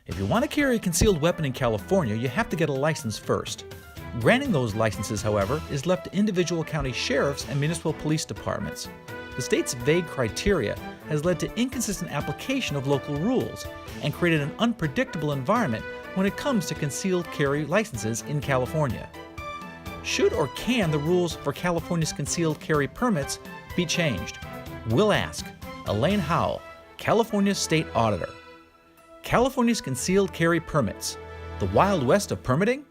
If you want to carry a concealed weapon in California, you have to get a license first. Granting those licenses, however, is left to individual county sheriffs and municipal police departments. The state's vague criteria has led to inconsistent application of local rules and created an unpredictable environment when it comes to concealed carry licenses in California. Should or can the rules for California's concealed carry permits be changed? We'll ask Elaine Howle, California State Auditor. California's concealed carry permits, the Wild West of permitting?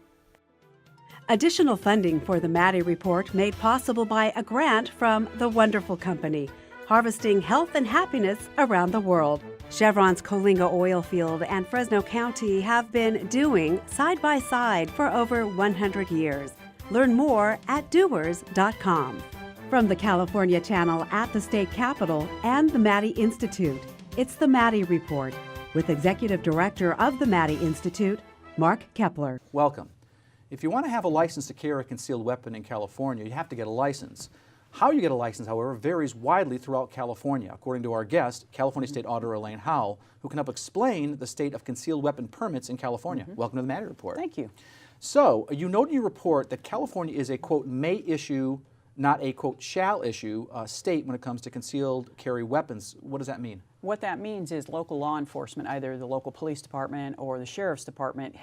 Additional funding for the Maddy Report made possible by a grant from The Wonderful Company, harvesting health and happiness around the world. Chevron's Coalinga oil field and Fresno County have been doing side by side for over 100 years. Learn more at doers.com. From the California Channel at the State Capitol and the Maddy Institute, it's the Maddy Report with Executive Director of the Maddy Institute, Mark Keppler. Welcome. If you want to have a license to carry a concealed weapon in California, you have to get a license. How you get a license, however, varies widely throughout California, according to our guest, California State Auditor Elaine Howle, who can help explain the state of concealed weapon permits in California. Welcome to the Maddy Report. Thank you. So, you note in your report that California is a, quote, may issue, not a, quote, shall issue state when it comes to concealed carry weapons. What does that mean? What that means is local law enforcement, either the local police department or the sheriff's department,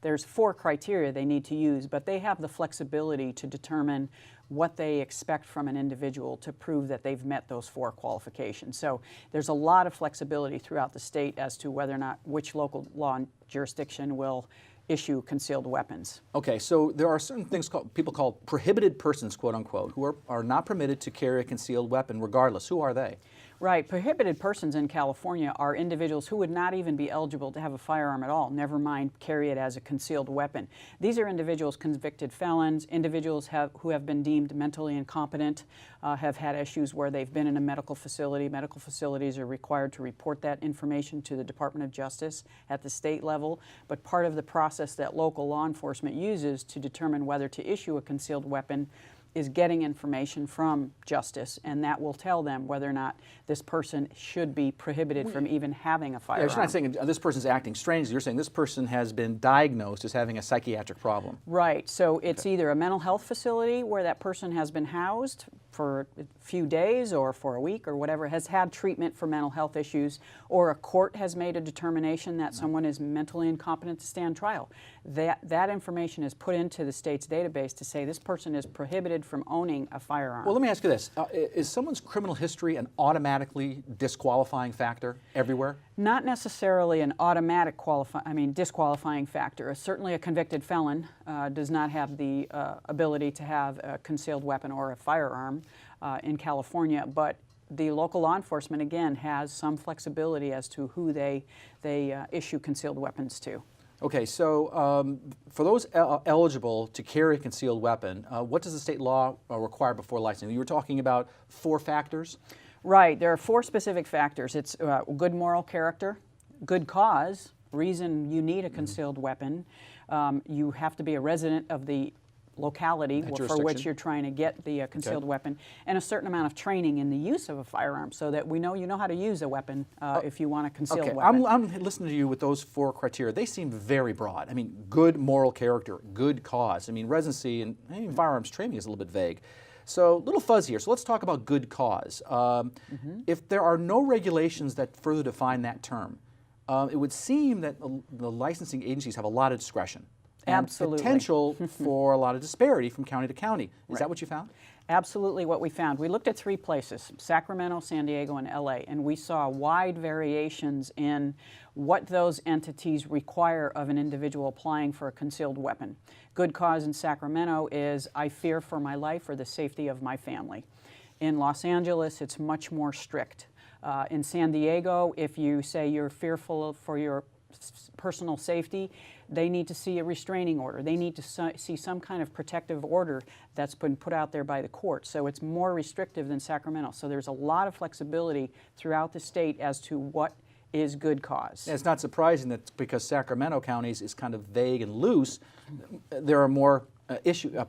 there's 4 criteria they need to use, but they have the flexibility to determine what they expect from an individual to prove that they've met those 4 qualifications. So there's a lot of flexibility throughout the state as to whether or not which local law jurisdiction will issue concealed weapons. Okay, so there are certain things people call prohibited persons, quote unquote, who are not permitted to carry a concealed weapon regardless. Who are they? Right. Prohibited persons in California are individuals who would not even be eligible to have a firearm at all, never mind carry it as a concealed weapon. These are individuals convicted felons, individuals who have been deemed mentally incompetent, have had issues where they've been in a medical facility. Medical facilities are required to report that information to the Department of Justice at the state level, but part of the process that local law enforcement uses to determine whether to issue a concealed weapon is getting information from justice, and that will tell them whether or not this person should be prohibited from even having a firearm. Yeah, you're not saying this person's acting strangely. You're saying this person has been diagnosed as having a psychiatric problem. Right. So it's either a mental health facility where that person has been housed for a few days or for a week or whatever, has had treatment for mental health issues, or a court has made a determination that someone is mentally incompetent to stand trial. That information is put into the state's database to say this person is prohibited from owning a firearm. Well, let me ask you this. Is someone's criminal history an automatically disqualifying factor everywhere? Not necessarily an automatic disqualifying factor. Certainly a convicted felon does not have the ability to have a concealed weapon or a firearm in California, but the local law enforcement, again, has some flexibility as to who they issue concealed weapons to. Okay, so for those eligible to carry a concealed weapon, what does the state law require before licensing? You were talking about 4 factors? Right, there are 4 specific factors. It's good moral character, good cause, reason you need a concealed weapon. You have to be a resident of the locality for which you're trying to get the concealed weapon, and a certain amount of training in the use of a firearm so that you know how to use a weapon if you want a concealed weapon. I'm listening to you with those 4 criteria. They seem very broad. I mean, good moral character, good cause. I mean, residency and firearms training is a little bit vague. So a little fuzzy here. So let's talk about good cause. If there are no regulations that further define that term, it would seem that the licensing agencies have a lot of discretion. Absolutely. Potential for a lot of disparity from county to county. Is that what you found? Absolutely what we found. We looked at 3 places, Sacramento, San Diego, and LA, and we saw wide variations in what those entities require of an individual applying for a concealed weapon. Good cause in Sacramento is, I fear for my life or the safety of my family. In Los Angeles, it's much more strict. In San Diego, if you say you're fearful for your personal safety, they need to see a restraining order. They need to see some kind of protective order that's been put out there by the court. So it's more restrictive than Sacramento. So there's a lot of flexibility throughout the state as to what is good cause. Yeah, it's not surprising that because Sacramento counties is kind of vague and loose, there are more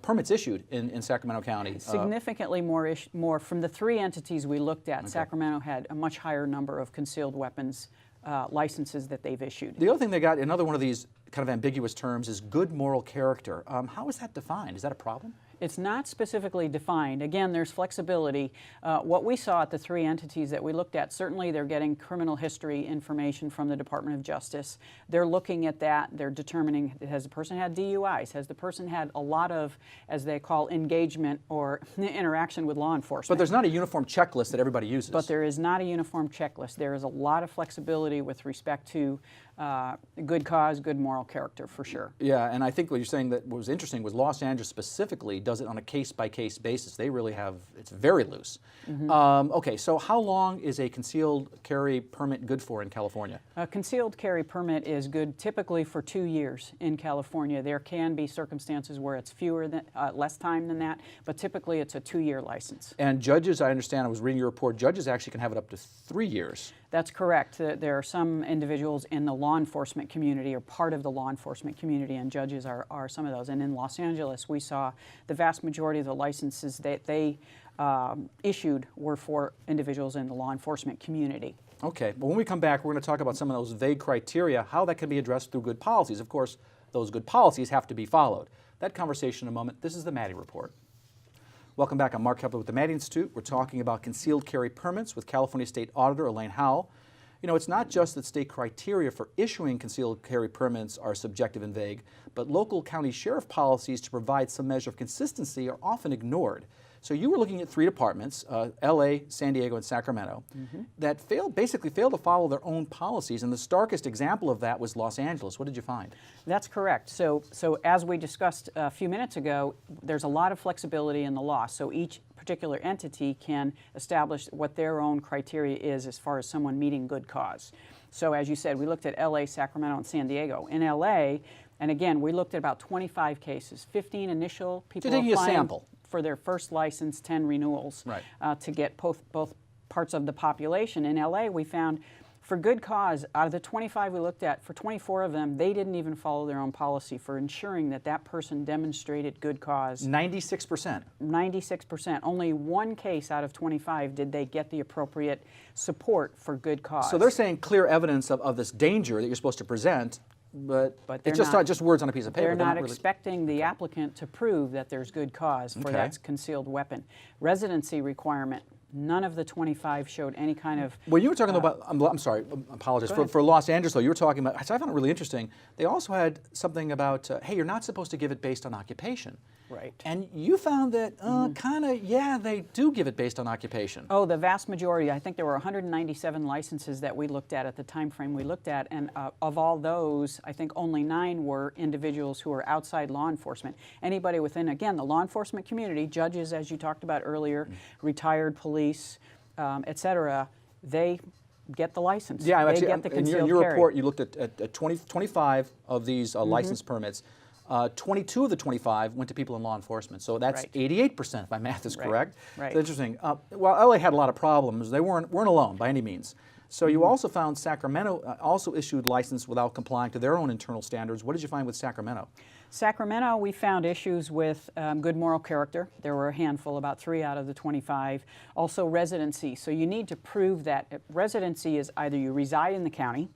permits issued in Sacramento County. Significantly more from the 3 entities we looked at. Okay. Sacramento had a much higher number of concealed weapons licenses that they've issued. The other thing they got, another one of these kind of ambiguous terms, is good moral character. How is that defined? Is that a problem? It's not specifically defined. Again, there's flexibility. What we saw at the three entities that we looked at, certainly they're getting criminal history information from the Department of Justice. They're looking at that. They're determining, has the person had DUIs? Has the person had a lot of, as they call, engagement or interaction with law enforcement? But there's not a uniform checklist that everybody uses. But there is not a uniform checklist. There is a lot of flexibility with respect to good cause, good moral character, for sure. Yeah, and I think what you're saying that was interesting was Los Angeles specifically does it on a case-by-case basis. They really have, it's very loose. Okay, so how long is a concealed carry permit good for in California? A concealed carry permit is good typically for 2 years in California. There can be circumstances where it's less time than that, but typically it's a 2-year license. And judges, I understand, I was reading your report, judges actually can have it up to 3 years. That's correct. There are some individuals in the law enforcement community or part of the law enforcement community, and judges are some of those. And in Los Angeles, we saw the vast majority of the licenses that they issued were for individuals in the law enforcement community. Okay, but when we come back, we're going to talk about some of those vague criteria, how that can be addressed through good policies. Of course, those good policies have to be followed. That conversation in a moment. This is the Maddy Report. Welcome back. I'm Mark Keppler with the Maddy Institute. We're talking about concealed carry permits with California State Auditor Elaine Howle. You know, it's not just that state criteria for issuing concealed carry permits are subjective and vague, but local county sheriff policies to provide some measure of consistency are often ignored. So you were looking at 3 departments, LA, San Diego, and Sacramento, that basically failed to follow their own policies. And the starkest example of that was Los Angeles. What did you find? That's correct. So as we discussed a few minutes ago, there's a lot of flexibility in the law. So each particular entity can establish what their own criteria is as far as someone meeting good cause. So as you said, we looked at LA, Sacramento, and San Diego. In LA, and again, we looked at about 25 cases, 15 initial people taking applying a sample for their first license, 10 renewals, right, to get both parts of the population. In LA, we found for good cause, out of the 25 we looked at, for 24 of them, they didn't even follow their own policy for ensuring that that person demonstrated good cause. 96%. 96%. Only one case out of 25 did they get the appropriate support for good cause. So they're saying clear evidence of this danger that you're supposed to present, but it's just not just words on a piece of paper. They're not really expecting the applicant to prove that there's good cause for that concealed weapon. Residency requirement. None of the 25 showed any kind of... Well, you were talking about, I'm sorry, apologize. For Los Angeles, though, you were talking about, so I found it really interesting, they also had something about, hey, you're not supposed to give it based on occupation. Right. And you found that kind of, yeah, they do give it based on occupation. Oh, the vast majority. I think there were 197 licenses that we looked at the time frame we looked at, and of all those, I think only 9 were individuals who were outside law enforcement. Anybody within, again, the law enforcement community, judges, as you talked about earlier, retired police, et cetera, they get the license. Yeah, they actually, get the concealed in your carry. report, you looked at 25 of these license permits. 22 of the 25 went to people in law enforcement, so that's 88%, if my math is correct. Right. It's interesting. While LA had a lot of problems, they weren't alone by any means. So you also found Sacramento also issued license without complying to their own internal standards. What did you find with Sacramento? Sacramento, we found issues with good moral character. There were a handful, about 3 out of the 25. Also residency. So you need to prove that residency is either you reside in the county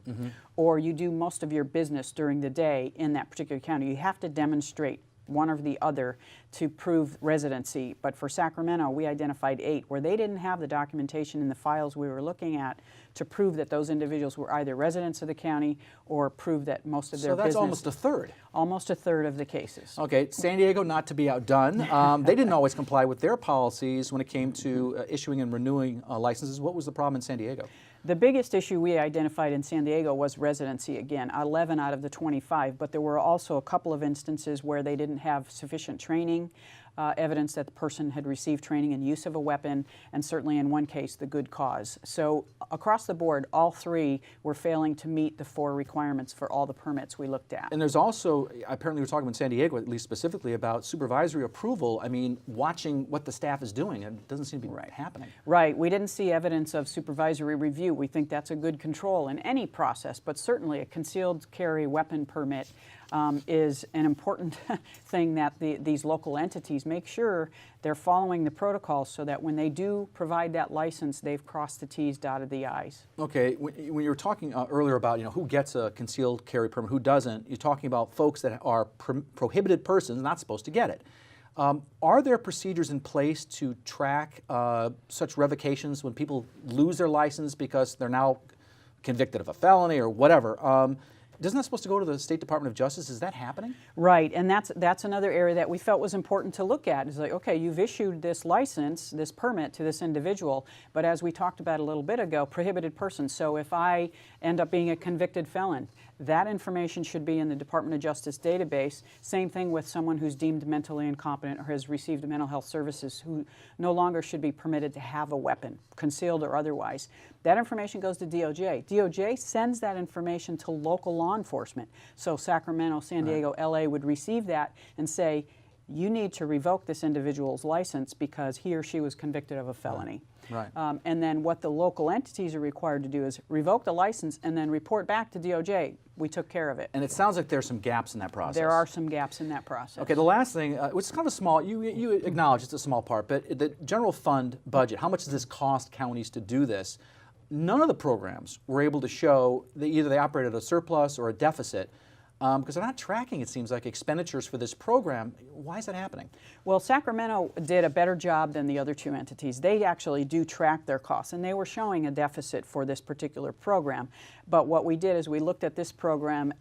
or you do most of your business during the day in that particular county. You have to demonstrate one or the other to prove residency. But for Sacramento, we identified 8 where they didn't have the documentation in the files we were looking at to prove that those individuals were either residents of the county or prove that most of their business. So that's almost a third. Almost a third of the cases. Okay, San Diego, not to be outdone. They didn't always comply with their policies when it came to issuing and renewing licenses. What was the problem in San Diego? The biggest issue we identified in San Diego was residency again, 11 out of the 25, but there were also a couple of instances where they didn't have sufficient training, evidence that the person had received training in use of a weapon, and certainly in one case, the good cause. So across the board, all 3 were failing to meet the 4 requirements for all the permits we looked at. And there's also, apparently we're talking about San Diego, at least specifically, about supervisory approval. I mean, watching what the staff is doing. It doesn't seem to be happening. Right. We didn't see evidence of supervisory review. We think that's a good control in any process, but certainly a concealed carry weapon permit is an important thing that these local entities make sure they're following the protocols so that when they do provide that license, they've crossed the T's, dotted the I's. Okay, when you were talking earlier about who gets a concealed carry permit, who doesn't, you're talking about folks that are prohibited persons not supposed to get it. Are there procedures in place to track such revocations when people lose their license because they're now convicted of a felony or whatever? Isn't that supposed to go to the State Department of Justice? Is that happening? Right, and that's another area that we felt was important to look at. Is like, okay, you've issued this license, this permit to this individual, but as we talked about a little bit ago, prohibited person. So if I end up being a convicted felon, that information should be in the Department of Justice database. Same thing with someone who's deemed mentally incompetent or has received mental health services who no longer should be permitted to have a weapon, concealed or otherwise. That information goes to DOJ. DOJ sends that information to local law enforcement. So Sacramento, San Diego, LA would receive that and say, you need to revoke this individual's license because he or she was convicted of a felony. Right. And then what the local entities are required to do is revoke the license and then report back to DOJ. We took care of it. And it sounds like there's some gaps in that process. There are some gaps in that process. Okay, the last thing, which is kind of a small, you acknowledge it's a small part, but the general fund budget, how much does this cost counties to do this? None of the programs were able to show that either they operated at a surplus or a deficit because they're not tracking, it seems like, expenditures for this program. Why is that happening? Well, Sacramento did a better job than the other two entities. They actually do track their costs, and they were showing a deficit for this particular program. But what we did is we looked at this program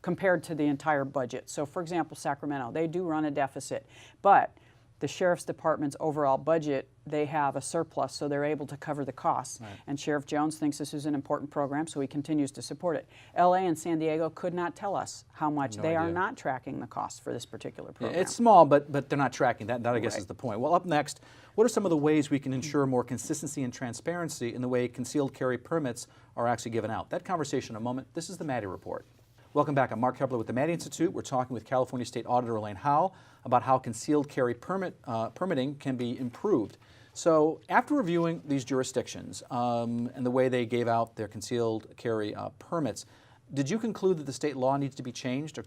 compared to the entire budget. So, for example, Sacramento, they do run a deficit, but the Sheriff's Department's overall budget, they have a surplus, so they're able to cover the costs. Right. And Sheriff Jones thinks this is an important program, so he continues to support it. LA and San Diego could not tell us how much. They are not tracking the costs for this particular program. Yeah, it's small, but they're not tracking that. That I guess Right. is the point. Well, up next, what are some of the ways we can ensure more consistency and transparency in the way concealed carry permits are actually given out? That conversation in a moment. This is the Maddy Report. Welcome back. I'm Mark Keppler with the Maddy Institute. We're talking with California State Auditor Elaine Howle about how concealed carry permitting can be improved. So after reviewing these jurisdictions and the way they gave out their concealed carry permits, did you conclude that the state law needs to be changed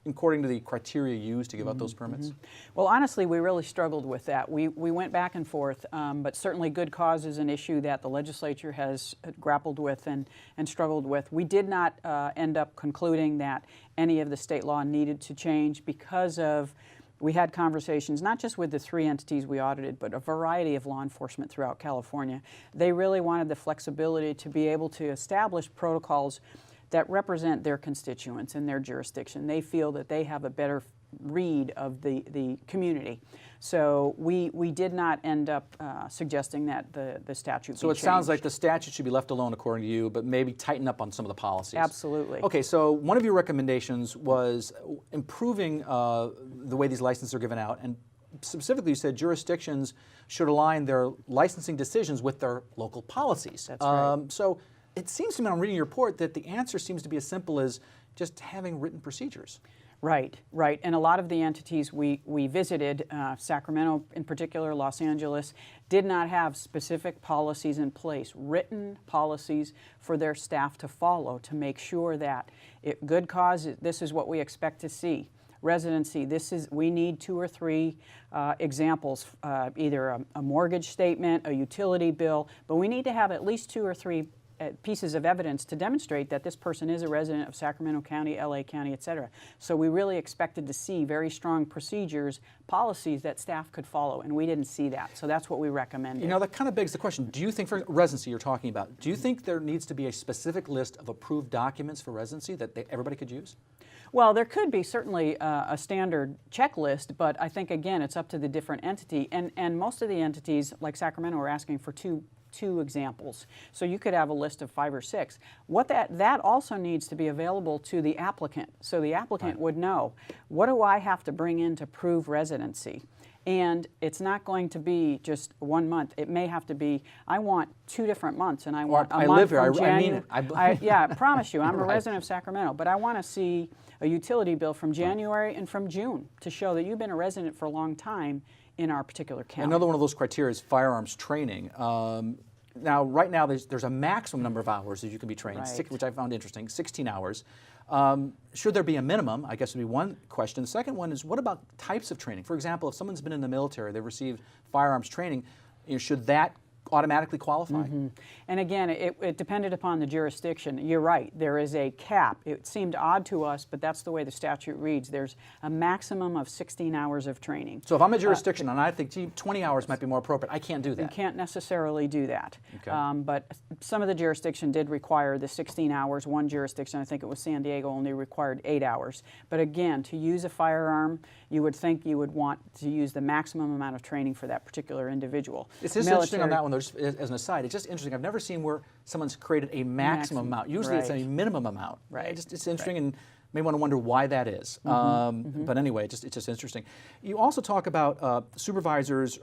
according to the criteria used to give out those permits? Well, honestly, we really struggled with that. We went back and forth, but certainly good cause is an issue that the legislature has grappled with and struggled with. We did not end up concluding that any of the state law needed to change because of we had conversations, not just with the three entities we audited, but a variety of law enforcement throughout California. They really wanted the flexibility to be able to establish protocols that represent their constituents in their jurisdiction. They feel that they have a better read of the community. So we did not end up suggesting that the statute be So it changed. sounds like the statute should be left alone according to you, but maybe tighten up on some of the policies. Absolutely. Okay, so one of your recommendations was improving the way these licenses are given out, and specifically you said jurisdictions should align their licensing decisions with their local policies. That's right. So it seems to me, when I'm reading your report, that the answer seems to be as simple as just having written procedures. Right, right. And a lot of the entities we visited, Sacramento in particular, Los Angeles, did not have specific policies in place, written policies for their staff to follow to make sure that good cause, this is what we expect to see. Residency, we need 2 or 3 examples, either a mortgage statement, a utility bill, but we need to have at least 2 or 3 pieces of evidence to demonstrate that this person is a resident of Sacramento County, LA County, et cetera. So we really expected to see very strong procedures, policies that staff could follow, and we didn't see that. So that's what we recommended. You know, that kind of begs the question, do you think, for residency you're talking about, do you think there needs to be a specific list of approved documents for residency that everybody could use? Well, there could be certainly a standard checklist, but I think, again, it's up to the different entity. And most of the entities, like Sacramento, are asking for two examples. So you could have a list of 5 or 6. What that also needs to be available to the applicant. So the applicant would know, what do I have to bring in to prove residency? And it's not going to be just 1 month. It may have to be, I want 2 different months, and I want a month live here. from I mean it. yeah, I promise you, I'm a Right. resident of Sacramento, but I want to see a utility bill from January and from June to show that you've been a resident for a long time in our particular county. Another one of those criteria is firearms training. Now, right now, there's a maximum number of hours that you can be trained, Right. which I found interesting, 16 hours. Should there be a minimum, I guess would be one question. The second one is, what about types of training? For example, if someone's been in the military, they've received firearms training, should that automatically qualify? And again, it depended upon the jurisdiction. You're right, there is a cap. It seemed odd to us, but that's the way the statute reads. There's a maximum of 16 hours of training. So if I'm a jurisdiction and I think, gee, 20 hours might be more appropriate, I can't do that. You can't necessarily do that. Okay. But some of the jurisdiction did require the 16 hours. One jurisdiction, I think it was San Diego, only required 8 hours. But again, to use a firearm, you would think you would want to use the maximum amount of training for that particular individual. It's just interesting on that one, though, just as an aside, it's just interesting. I've never seen where someone's created a maximum amount. Usually it's a minimum amount. Right. It's interesting and may want to wonder why that is. But anyway, it's just interesting. You also talk about supervisors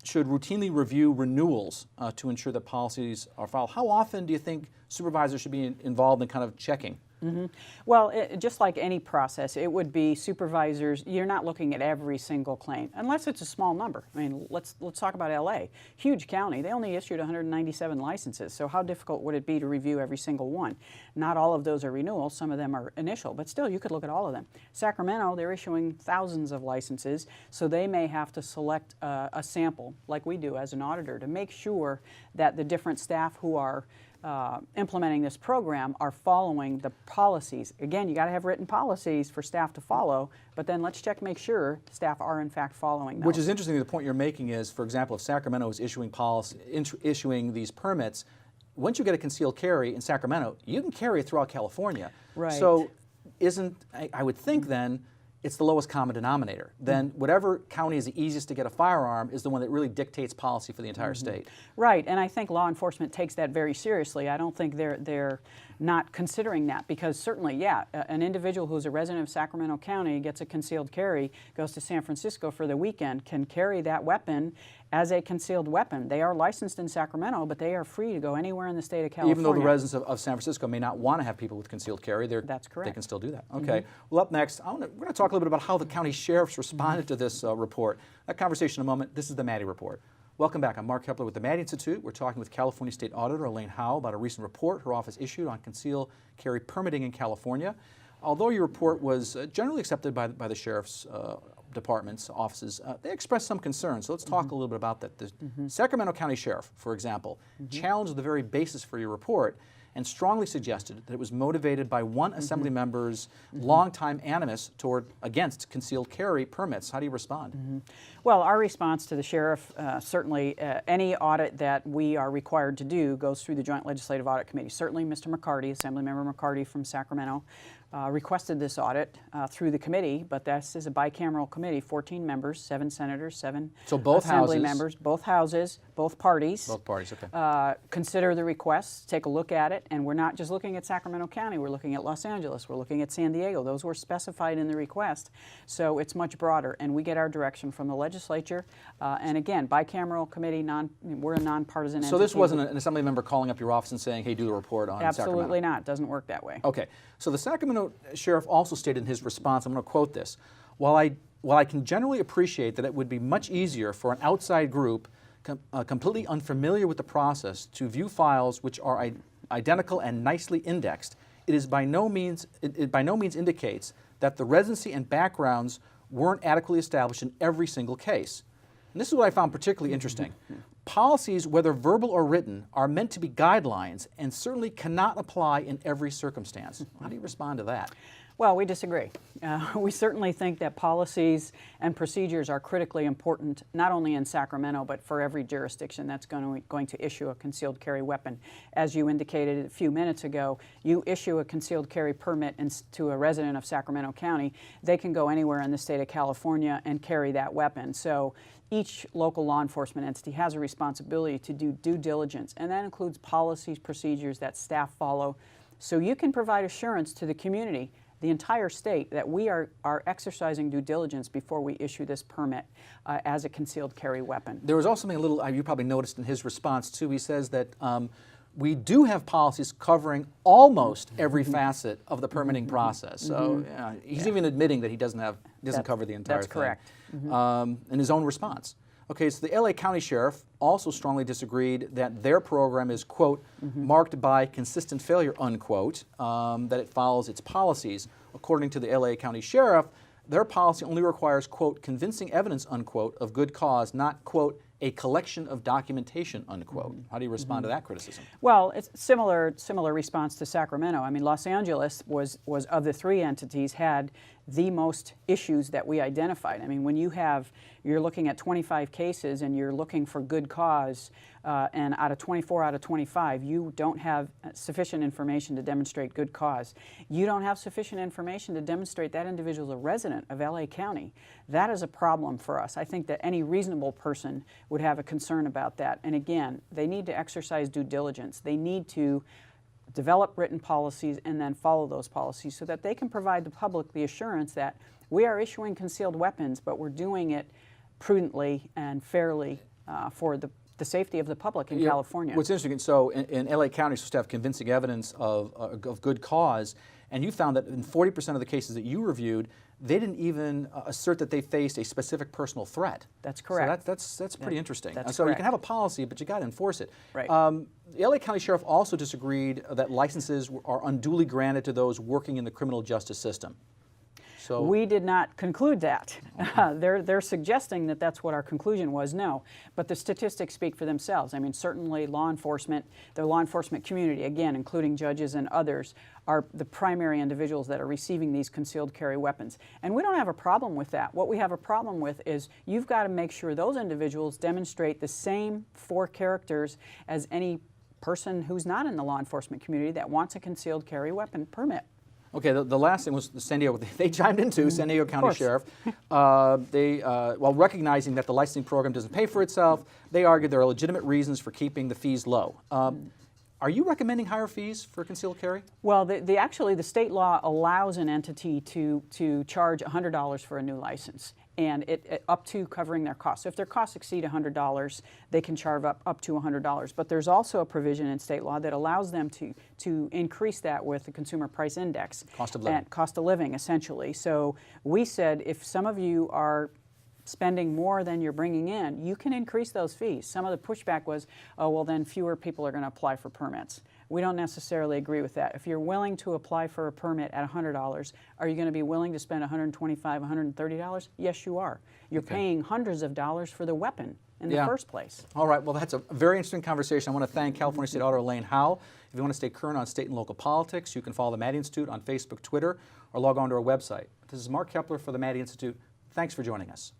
should routinely review renewals to ensure that policies are followed. How often do you think supervisors should be involved in kind of checking? Well, just like any process, it would be supervisors. You're not looking at every single claim, unless it's a small number. I mean, let's talk about LA. Huge county. They only issued 197 licenses. So how difficult would it be to review every single one? Not all of those are renewals. Some of them are initial, but still, you could look at all of them. Sacramento, they're issuing thousands of licenses, so they may have to select a sample, like we do as an auditor, to make sure that the different staff who are implementing this program are following the policies. Again, you got to have written policies for staff to follow, but then let's check, make sure staff are in fact following those. Which is interesting. The point you're making is, for example, if Sacramento is issuing these permits, once you get a concealed carry in Sacramento, you can carry it throughout California. Right. So I would think then, it's the lowest common denominator. Then whatever county is the easiest to get a firearm is the one that really dictates policy for the entire state. Right, and I think law enforcement takes that very seriously. I don't think they're not considering that, because certainly, yeah, an individual who's a resident of Sacramento County gets a concealed carry, goes to San Francisco for the weekend, can carry that weapon as a concealed weapon. They are licensed in Sacramento, but they are free to go anywhere in the state of California. Even though the residents of San Francisco may not want to have people with concealed carry, that's correct. They can still do that. Okay. Well, up next, we're going to talk a little bit about how the county sheriffs responded to this report. That conversation in a moment. This is the Maddy Report. Welcome back. I'm Mark Keppler with the Maddy Institute. We're talking with California State Auditor Elaine Howle about a recent report her office issued on concealed carry permitting in California. Although your report was generally accepted by the sheriff's departments, offices, they expressed some concerns. So let's talk a little bit about that. The Sacramento County Sheriff, for example, challenged the very basis for your report and strongly suggested that it was motivated by one assembly member's longtime animus against concealed carry permits. How do you respond? Well, our response to the sheriff, certainly any audit that we are required to do goes through the Joint Legislative Audit Committee. Certainly Mr. McCarty, Assemblymember McCarty from Sacramento, requested this audit through the committee, but this is a bicameral committee, 14 members, 7 senators, 7 so both assembly houses. members, both houses, both parties. Both parties, okay. Consider the requests, take a look at it, and we're not just looking at Sacramento County, we're looking at Los Angeles, we're looking at San Diego. Those were specified in the request, so it's much broader, and we get our direction from the legislature. And again, bicameral committee, we're a nonpartisan entity. So this wasn't an assembly member calling up your office and saying, hey, do a report on Sacramento? Absolutely not. Doesn't work that way. Okay. So the Sacramento sheriff also stated in his response, I'm going to quote this, while I can generally appreciate that it would be much easier for an outside group completely unfamiliar with the process to view files which are identical and nicely indexed, it by no means indicates that the residency and backgrounds weren't adequately established in every single case. And this is what I found particularly interesting. Policies, whether verbal or written, are meant to be guidelines and certainly cannot apply in every circumstance. How do you respond to that? Well, we disagree. We certainly think that policies and procedures are critically important, not only in Sacramento, but for every jurisdiction that's going to issue a concealed carry weapon. As you indicated a few minutes ago, you issue a concealed carry permit to a resident of Sacramento County, they can go anywhere in the state of California and carry that weapon. So each local law enforcement entity has a responsibility to do due diligence, and that includes policies, procedures that staff follow. So you can provide assurance to the community, the entire state, that we are exercising due diligence before we issue this permit as a concealed carry weapon. There was also something a little, you probably noticed in his response too, he says that we do have policies covering almost every facet of the permitting process. So he's even admitting that he doesn't cover the entire thing. That's correct. In his own response. Okay, so the LA County Sheriff also strongly disagreed that their program is, quote, marked by consistent failure, unquote, that it follows its policies. According to the LA County Sheriff, their policy only requires, quote, convincing evidence, unquote, of good cause, not, quote, a collection of documentation, unquote. How do you respond to that criticism? Well, it's similar response to Sacramento. I mean, Los Angeles was of the three entities had the most issues that we identified. I mean, when you're looking at 25 cases and you're looking for good cause, and out of 24 out of 25, you don't have sufficient information to demonstrate good cause. You don't have sufficient information to demonstrate that individual is a resident of LA County. That is a problem for us. I think that any reasonable person would have a concern about that. And again, they need to exercise due diligence. They need to develop written policies and then follow those policies so that they can provide the public the assurance that we are issuing concealed weapons, but we're doing it prudently and fairly for the safety of the public in California. What's interesting, so in LA County, you're supposed to have convincing evidence of good cause, and you found that in 40% of the cases that you reviewed, they didn't even assert that they faced a specific personal threat. That's correct. So that's pretty interesting. That's so correct. You can have a policy, but you got to enforce it. Right. The LA County Sheriff also disagreed that licenses are unduly granted to those working in the criminal justice system. So we did not conclude that. They're suggesting that that's what our conclusion was. No, but the statistics speak for themselves. I mean, certainly the law enforcement community, again, including judges and others, are the primary individuals that are receiving these concealed carry weapons. And we don't have a problem with that. What we have a problem with is you've got to make sure those individuals demonstrate the same four characters as any person who's not in the law enforcement community that wants a concealed carry weapon permit. Okay, the last thing was the San Diego. They chimed in too, San Diego County Sheriff. While recognizing that the licensing program doesn't pay for itself, they argued there are legitimate reasons for keeping the fees low. Are you recommending higher fees for concealed carry? Well, actually, the state law allows an entity to charge $100 for a new license, and it up to covering their costs. So if their costs exceed $100, they can charge up to $100. But there's also a provision in state law that allows them to increase that with the consumer price index. Cost of living. And cost of living, essentially. So we said if some of you are spending more than you're bringing in, you can increase those fees. Some of the pushback was, oh, well, then fewer people are going to apply for permits. We don't necessarily agree with that. If you're willing to apply for a permit at $100, are you going to be willing to spend $125, $130? Yes, you are. You're paying hundreds of dollars for the weapon in the first place. All right, well, that's a very interesting conversation. I want to thank California State Auditor Elaine Howle. If you want to stay current on state and local politics, you can follow the Maddy Institute on Facebook, Twitter, or log on to our website. This is Mark Keppler for the Maddy Institute. Thanks for joining us.